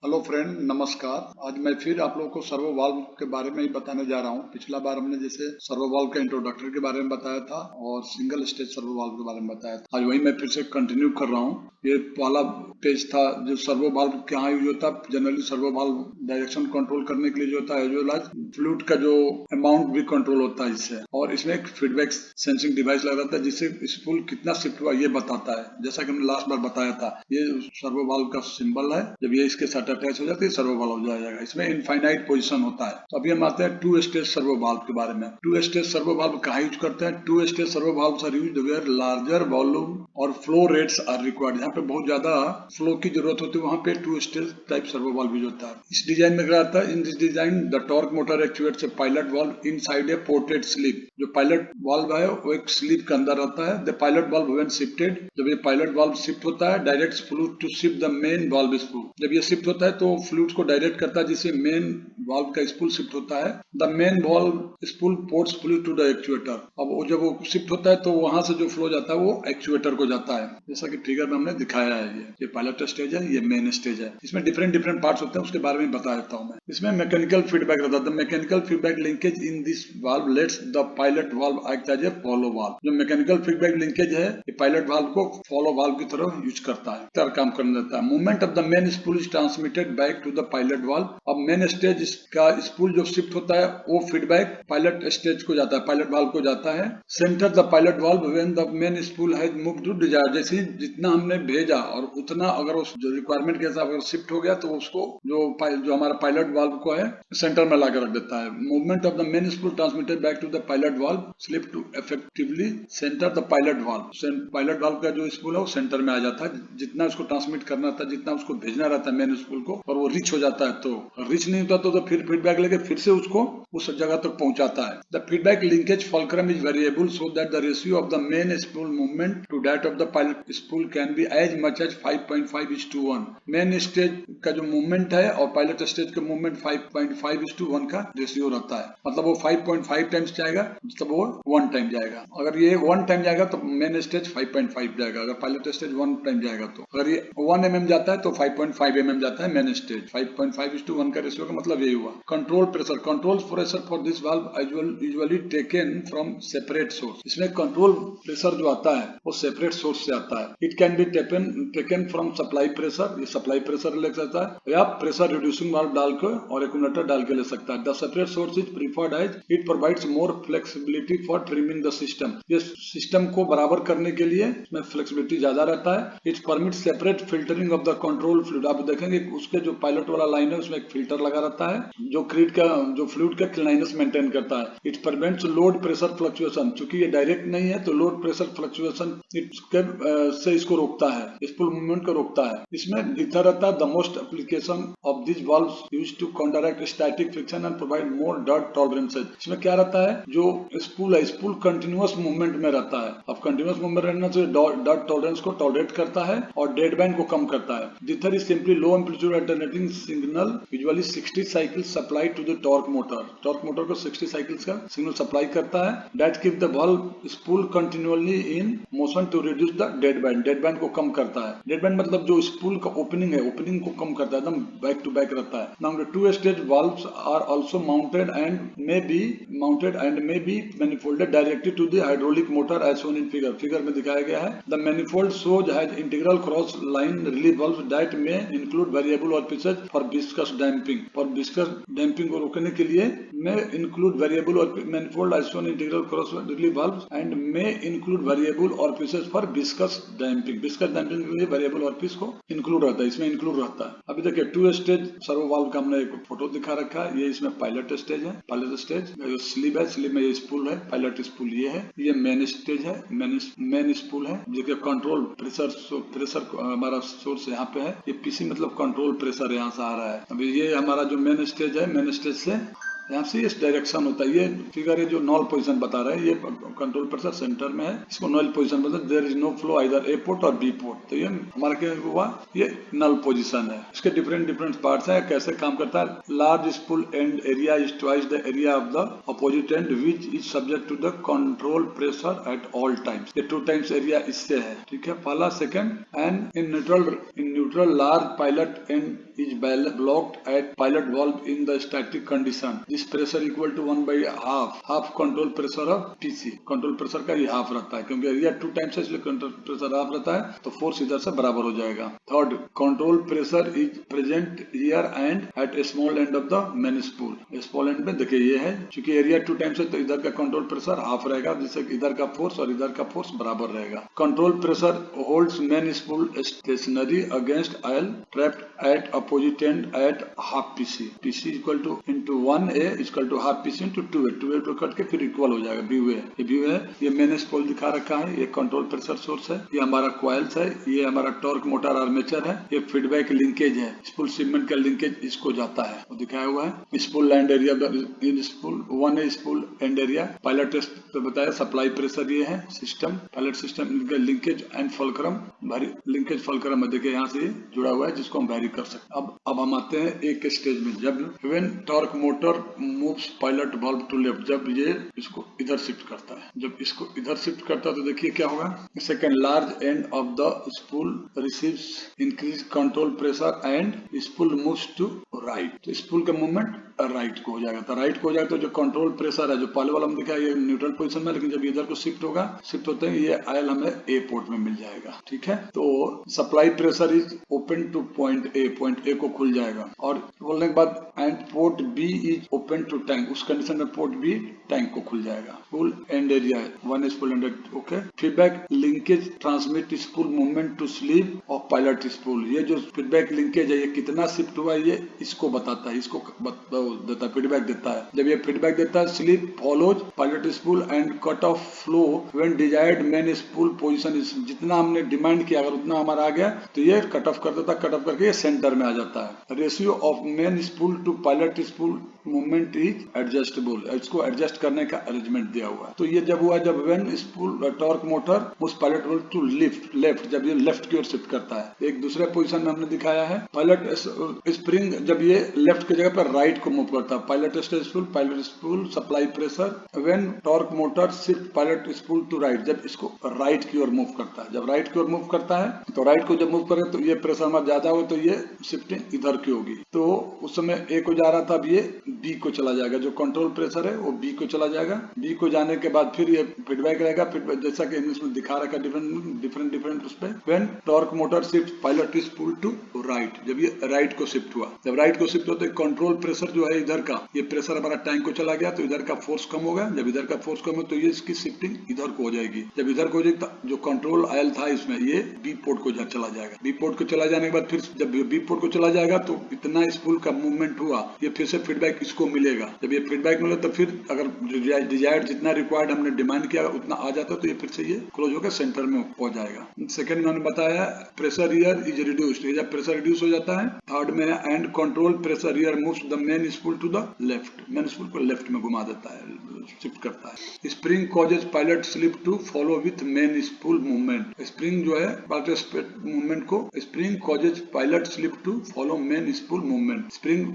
Hello friend, नमस्कार। आज मैं फिर आप लोगों को सर्वो वाल्व के बारे में ही बताने जा रहा हूँ। पिछला बार हमने जैसे सर्वो वाल्व का इंट्रोडक्टरी के बारे में बताया था और सिंगल स्टेज सर्वो वाल्व के बारे में बताया था। आज वही मैं फिर से कंटिन्यू कर रहा हूँ। ये वाला पेज था जो सर्वो वाल्व कहाँ यूज होता है। Generally servo valve direction control करने के लिए जो होता है, एज वेल एज फ्लूइड का जो अमाउंट भी कंट्रोल होता है इससे। और इसमें एक फीडबैक सेंसिंग डिवाइस लगा रहता है जिससे स्पूल कितना शिफ्ट हुआ ये बताता है। जैसा कि हमने लास्ट बार बताया था, ये सर्वो वाल्व का सिंबल है। जब ये इसके साथ अटैच हो जाती है सर्वो वाल्व हो जाएगा। इसमें इनफाइनाइट पोजीशन होता है। तो अभी हम आते हैं टू स्टेज सर्वो वाल्व के बारे में। टू स्टेज सर्वो वाल्व कहाँ यूज करते हैं? Two stage servo valves are used where larger volume और फ्लो रेट्स आर रिक्वायर्ड। यहाँ पे बहुत ज्यादा फ्लो की जरूरत होती है, वहाँ पे two stage type servo valve use होता है। इस डिजाइन में क्या आता है? In this design the torque motor actuates a pilot valve inside a ported sleeve. जो पायलट वाल्व है वो एक स्लीव के अंदर रहता है। The pilot valve when shifted, जब ये पायलट वाल्व शिफ्ट होता है, direct fluid to shift the main valve spool. जब ये शिफ्ट होता है तो फ्लूइड को डायरेक्ट करता है जिससे मेन वाल्व का स्पूल शिफ्ट होता है। The main valve spool ports fluid to the actuator. अब वो जब वो शिफ्ट होता है तो वहां से जो फ्लो जाता है वो एक्चुएटर को जाता है, जैसा कि फिगर में हमने दिखाया है। ये पायलट स्टेज है, ये मेन स्टेज है। इसमें डिफरेंट डिफरेंट पार्ट्स होते हैं, उसके बारे में बता देता हूँ मैं। इसमें मैकेनिकल फीडबैक रहता है। The mechanical feedback linkage in this valve lets the pilot valve act as a follow valve. जो मैकेनिकल फीडबैक लिंकेज है ये पायलट वाल्व को फॉलो वाल्व की तरह यूज करता है, तरह काम करने देता है। Movement of the main spool is transmitted back to the pilot valve. अब मेन स्टेज का स्पूल जो शिफ्ट होता है वो फीडबैक पायलट स्टेज को जाता है, पायलट वाल्व को जाता है। Centre the pilot valve when the main spool has moved to desire. जैसे जितना हमने भेजा और उतना अगर उस जो रिक्वायरमेंट के हिसाब से शिफ्ट हो गया तो उसको जो हमारा पायलट वाल्व को है सेंटर में लाकर रख देता है। Movement of the main spool transmitted back to the pilot valve slip to effectively centre the pilot valve. Pilot valve का जो स्पूल है वो सेंटर में आ जाता है। जितना उसको ट्रांसमिट करना था, जितना उसको भेजना रहता है मेन स्पूल को, और वो रिच हो जाता है। तो रिच नहीं होता तो फिर फीडबैक लेके फिर से उसको उस जगह तक पहुंचाता है। The feedback linkage fulcrum is variable so that the ratio of the main spool movement to that of the pilot spool can be as much as 5.5:1। Main stage का जो मूवमेंट है और पायलट स्टेज का movement 5.5:1 का ratio रहता है। मतलब वो 5.5 टाइम्स जाएगा, मतलब वो 1 टाइम जाएगा। अगर ये 1 टाइम जाएगा तो मेन स्टेज 5.5 जाएगा। अगर पायलट स्टेज 1 टाइम जाएगा तो अगर ये 1 mm जाता है तो 5.5 mm जाता है मेन स्टेज। 5.5:1 का रेशियो का मतलब यही हुआ। Control pressure for this valve usually taken from separate source. इसमें कंट्रोल प्रेशर जो आता है वो सेपरेट सोर्स से आता है। It can be taken from supply pressure, ये सप्लाई प्रेशर ले सकता है, या प्रेशर रिड्यूसिंग वाल्व डालकर और एक्यूमुलेटर डाल के ले सकता है। The separate source is preferred as it provides more flexibility for trimming the system. ये सिस्टम को बराबर करने के लिए इसमें फ्लेक्सिबिलिटी ज्यादा रहता है। It permit separate filtering of the control fluid. आप देखेंगे उसके जो पायलट वाला लाइन है उसमें एक फिल्टर लगा रहता है जो फ्लूइड का क्लीननेस मेंटेन करता है। It prevents load pressure fluctuation. चूंकि ये डायरेक्ट नहीं है तो लोड प्रेशर फ्लक्चुएशन से इसको रोकता है, स्पूल मूवमेंट को रोकता है। इसमें लिखा रहता है the most application of this valves used to counteract static friction and provide more dirt tolerances. इसमें क्या रहता है, जो स्पूल है स्पूल कंटिन्यूअस मूवमेंट में रहता है। अब कंटिन्यूअस मूवमेंट रहने से डर्ट टॉलरेंस को टॉलरेट करता है और डेड बैंड को कम करता है। Dither is simply low amplitude alternating signal usually 60 cycles supply to the torque motor. Torque motor को 60 साइकिल्स का सिग्नल सप्लाई करता है। That keep the valve spool continuously in motion to reduce the dead band. Dead band को कम करता है। Dead band मतलब जो स्पूल का ओपनिंग है, ओपनिंग को कम करता है, एकदम बैक टू बैक रहता है। Now the two stage valves are also mounted and may be manifolded directly to the hydraulic motor as shown in figure में दिखाया गया है। The manifold shows has integral cross line relief valve that may include variable orifices for viscous damping. और viscous damping को रोकने के लिए may include variable और manifold as shown integral cross relief valve and may include variable orifices for viscous damping. Viscous damping के लिए variable orifice को include रहता है, इसमें इंक्लूड रहता है। अभी देखिए टू स्टेज सर्वो वाल्व का हमने एक फोटो दिखा रखा है। ये इसमें पायलट स्टेज है, पायलट स्टेज जो स्लीव है, स्लीव में ये स्पूल है, पायलट स्पूल ये है। ये मेन स्टेज है, मेन स्पूल है जो कि कंट्रोल प्रेशर हमारा सोर्स यहाँ पे है। ये पीसी मतलब कंट्रोल प्रेशर यहाँ से आ रहा है। अभी ये हमारा जो मेन स्टेज है, मेन स्टेज से यहाँ से इस डायरेक्शन होता है। ये फिगर है जो नॉल पोजीशन बता रहा है, ये कंट्रोल प्रेशर सेंटर में है, इसको नॉल पोजीशन बोलते हैं। There is no flow either A port और बी पोर्ट। तो ये हमारा क्या हुआ, ये नल पोजीशन है। इसके डिफरेंट पार्ट्स है, कैसे काम करता है। Large spool end area is twice the area of the opposite end which is subject to the control pressure at all times. ये 2 टाइम्स एरिया इससे है, ठीक है। पहला second, and in neutral large pilot end is blocked at pilot valve in the static condition. This pressure equal to 1/half control pressure of PC. Control pressure का ये half रहता है, क्योंकि एरिया 2 टाइम्स है इसलिए कंट्रोल प्रेशर हाफ रहता है, तो फोर्स इधर से बराबर हो जाएगा। Third, control pressure is present here and at small end of the main spool. Small end में देखिए ये है, क्योंकि एरिया 2 टाइम्स है तो इधर का कंट्रोल प्रेशर हाफ रहेगा, जिससे इधर का फोर्स और इधर का फोर्स बराबर रहेगा। Control pressure holds main spool stationary against oil trapped at opposite end at half PC. PC equal to into 1A equal to half PC into 2A। 2A to cut के फिर equal हो जाएगा view है। ये view है, ये main spool दिखा रखा है, ये कंट्रोल प्रेशर सोर्स है, ये हमारा कॉइल्स है, ये हमारा टॉर्क मोटर आर्मेचर है, ये फीडबैक लिंकेज है, स्पूल शिपमेंट का लिंकेज इसको जाता है, वो दिखाया हुआ है। Spool land area in spool 1A spool end area. Pilot test तो बताया, सप्लाई प्रेशर ये है, system pilot system linkage and fulcrum linkage fulcrum है, देखिए यहाँ से जुड़ा हुआ है, जिसको हम वेरी कर सकते हैं। अब हम आते हैं एक स्टेज में, जब when torque motor moves pilot valve to left, जब ये इसको इधर शिफ्ट करता है, जब इसको इधर शिफ्ट करता है तो देखिए क्या होगा। Second, large end of the spool receives increase control pressure and spool moves to right. तो स्पूल का मूवमेंट राइट को हो जाएगा, तो राइट को हो जाएगा, तो जो कंट्रोल प्रेशर है जो पहले वाला में दिखा ये न्यूट्रल पोजीशन में, लेकिन जब इधर को शिफ्ट होगा, शिफ्ट होते हैं ये आयल हमें ए पोर्ट में मिल जाएगा, ठीक है। तो supply pressure is open to point A को खुल जाएगा, और बोलने के बाद and port B is open to tank, उस कंडीशन में पोर्ट बी टैंक को खुल जाएगा। Spool end area 1 spool end okay. Feedback linkage transmit spool movement to sleeve of pilot spool. ये जो फीडबैक लिंकेज है ये कितना शिफ्ट हुआ है, ये इसको बताता है, इसको देता है, फीडबैक देता है। जब ये फीडबैक देता है, sleep follows pilot spool and cut off flow when desired main spool position. जितना हमने डिमांड किया अगर उतना हमारा आ गया तो ये कट ऑफ कर देता है, कट ऑफ करके ये सेंटर में आ जाता है। Ratio of main spool to pilot spool movement is adjustable, इसको एडजस्ट करने का अरेंजमेंट दिया हुआ है। तो ये जब हुआ जब व्हेन स्पूल टॉर्क मोटर उस पायलट वाल्व टू लेफ्ट, जब ये लेफ्ट की ओर शिफ्ट करता है। एक दूसरे पोजीशन में हमने दिखाया है, पायलट स्प्रिंग जब ये लेफ्ट की जगह पर राइट को मूव करता है। Pilot spool supply pressure when torque motor shift pilot spool to right, जब इसको राइट की ओर मूव करता है। जब राइट की ओर मूव करता है तो राइट को जब मूव करे तो ये प्रेशर हमारा ज्यादा हो तो ये शिफ्टिंग इधर की होगी। तो उस समय ए को जा रहा था, अब ये बी को चला जाएगा, जो कंट्रोल प्रेशर है वो बी को चला जाएगा। बी को जाने के बाद फिर ये फीडबैक रहेगा, फीडबैक जैसा कि इसमें दिखा रखा डिफरेंट उस पे। When torque motor shift pilot spool to right, जब ये राइट को शिफ्ट हुआ, जब राइट को शिफ्ट होते कंट्रोल प्रेशर जो है इधर का, ये प्रेशर हमारा टैंक को चला गया तो इधर का फोर्स कम होगा। जब इधर का फोर्स कम हो तो ये इसकी शिफ्टिंग इधर को हो जाएगी। जब इधर को हो जाएगी तो जो कंट्रोल आयल था इसमें ये बी पोर्ट को चला जाएगा। बी पोर्ट को चला जाने के बाद फिर जब बी पोर्ट को चला जाएगा तो इतना स्पूल का मूवमेंट हुआ, ये फिर से फीडबैक इसको मिलेगा। जब ये फीडबैक मिले तो फिर अगर डिजायर्ड जितना रिक्वायर्ड हमने डिमांड किया उतना आ जाता तो ये फिर से ये क्लोज होकर सेंटर में हो जाएगा। सेकंड में हमने बताया प्रेशर हियर इज रिड्यूस्ड, जब प्रेशर रिड्यूस हो जाता है। थर्ड में and control pressure here moves the main spool to the left, main spool को लेफ्ट में घुमा देता है, शिफ्ट करता है। Spring causes pilot slip to follow with main spool movement. Spring जो है पायलट मूवमेंट को, spring causes pilot slip to follow main spool movement. Spring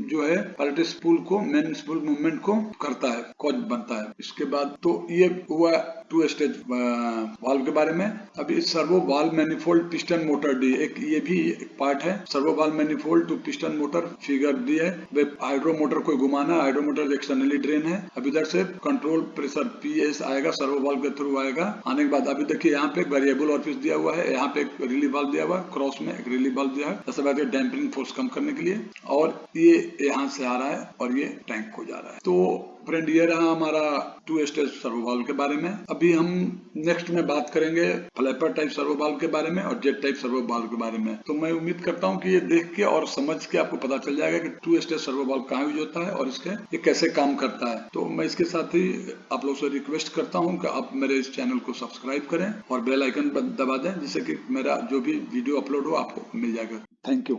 जो है पायलट स्पूल को मेन स्पूल मूवमेंट को करता है, कॉज बनता है। इसके बाद तो ये हुआ 2 स्टेज वाल्व के बारे में। अभी servo valve manifold piston motor D, एक ये भी एक पार्ट है। Servo valve manifold to piston motor figure दी है। हाइड्रो मोटर को घुमाना, हाइड्रो मोटर एक्सटर्नली ड्रेन है। अब इधर से कंट्रोल प्रेशर पीएस आएगा, सर्वो वाल्व के थ्रू आएगा। आने के बाद अभी देखिए यहाँ पे वेरिएबल ऑफिस दिया हुआ है, यहाँ पे एक रिलीफ वाल्व दिया हुआ है, क्रॉस में एक रिलीफ वाल्व दिया है, जैसे बात है डैम्पिंग फोर्स कम करने के लिए। और ये यहाँ से आ रहा है और ये टैंक को जा रहा है। तो फ्रेंड ये रहा हमारा 2 स्टेज सर्वो वाल्व के बारे में। अभी हम नेक्स्ट में बात करेंगे फ्लैपर टाइप सर्वो वाल्व के बारे में और जेट टाइप सर्वो वाल्व के बारे में। तो मैं उम्मीद करता हूँ कि ये देख के और समझ के आपको पता चल जाएगा कि 2 स्टेज सर्वो वाल्व कहाँ यूज होता है और इसके ये कैसे काम करता है। तो मैं इसके साथ ही आप लोग से रिक्वेस्ट करता हूँ कि आप मेरे इस चैनल को सब्सक्राइब करें और बेल आइकन दबा दें, जिससे कि मेरा जो भी वीडियो अपलोड हो आपको मिल जाएगा। Thank you.